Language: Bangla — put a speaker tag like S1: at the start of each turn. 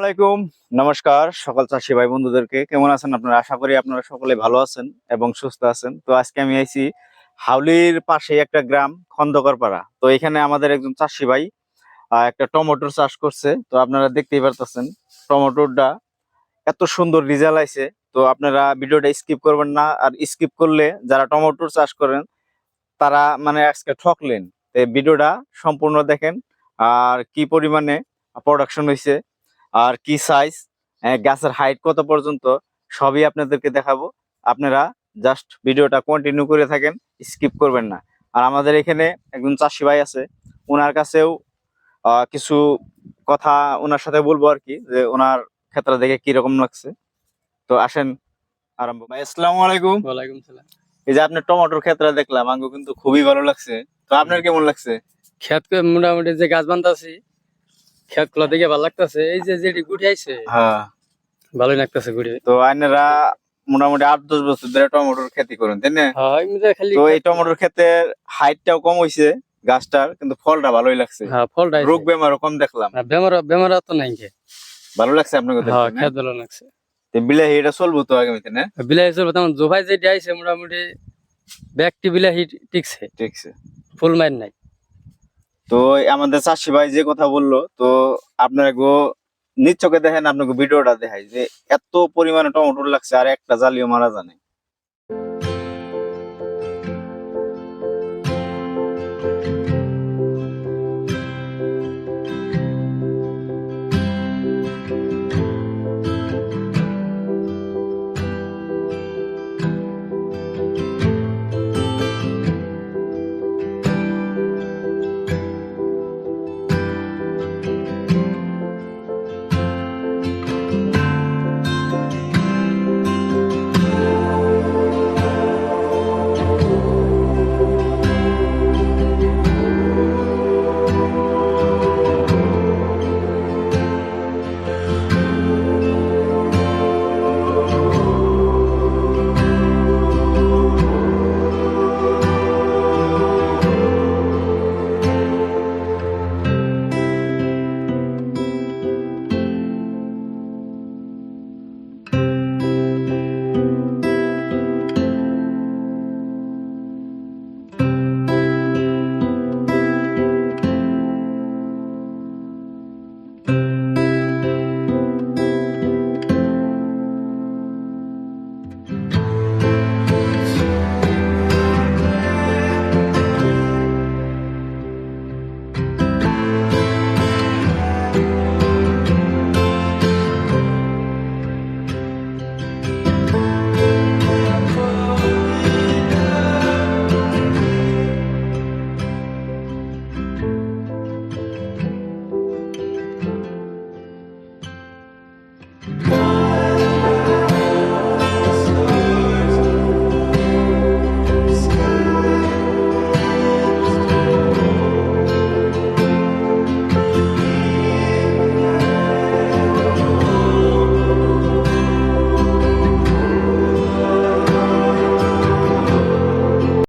S1: আলাইকুম, নমস্কার সকল চাষি ভাই বন্ধুদেরকে। কেমন আছেন আপনারা? আশা করি আপনারা সকলে ভালো আছেন এবং সুস্থ আছেন। তো আজকে আমি আইছি হাউলির পাশে একটা গ্রাম খন্দকারপাড়া। তো এখানে আমাদের একজন চাষি ভাই একটা টমেটোর চাষ করছে। তো আপনারা দেখতেই পারতেছেন টমেটোটা এত সুন্দর রেজাল্ট আইছে। তো আপনারা ভিডিওটা স্কিপ করবেন না, আর স্কিপ করলে যারা টমেটোর চাষ করেন তারা মানে আজকে ঠকলেন। তো ভিডিওটা সম্পূর্ণ দেখেন, আর কি পরিমাণে প্রোডাকশন হয়েছে, আর কি সাইজ, গাছের হাইট কত পর্যন্ত, সবই আপনাদেরকে দেখাবো। আপনারা জাস্ট ভিডিওটা কন্টিনিউ করে থাকেন, স্কিপ করবেন না। আর আমাদের এখানে একজন চাষি ভাই আছে, ওনার কাছেও কিছু কথা ওনার সাথে বলবো আর কি, যে ওনার ক্ষেত্রে দেখে কি রকম লাগছে। তো আসেন আরম্ভ। ভাই আসসালামু আলাইকুম।
S2: ওয়ালাইকুম সালাম।
S1: এই যে আপনি টমেটোর ক্ষেত্রে দেখলাম, আমাকে কিন্তু খুবই ভালো লাগছে। তো আপনার কেমন লাগছে?
S2: খেত মোটামুটি যে গাছ বান্ধাছি খেত গুলা দেখে ভালো লাগতেছে। এই যে যেটি গুটি আইছে
S1: হ্যাঁ,
S2: ভালোই লাগতেছে গুটি।
S1: তো আপনারা মোটামুটি 8-10 বছর ধরে টমেটোর খেতি করেন, তাই না?
S2: হ্যাঁ এমনিতে খালি
S1: তো এই টমেটোর ক্ষেতের হাইটটাও কম হইছে গাছটার, কিন্তু ফলটা ভালোই লাগছে।
S2: হ্যাঁ ফলটা
S1: রোগ বেমারও কম দেখলাম।
S2: বেমার তো নাই খেয়ে।
S1: ভালো লাগছে আপনাকে
S2: হ্যাঁ
S1: দেখতে, না?
S2: খেত ভালো লাগছে।
S1: তো বিলাহি এটা চলবো তো আগামীতে, না?
S2: বিলাহি চলবে তেমন জোভাই যেটি আইছে মোটামুটি ব্যক্তি বিলাহি টিকছে,
S1: ঠিক আছে।
S2: ফুল মাইন নাই।
S1: তো আমাদের চাষি ভাই যে কথা বললো, তো আপনারা গো নিজ চোখে দেখেন, আপনাকে ভিডিওটা দেখাই যে এত পরিমাণে টমেটো লাগছে, আর একটা জালিও মারা জানে।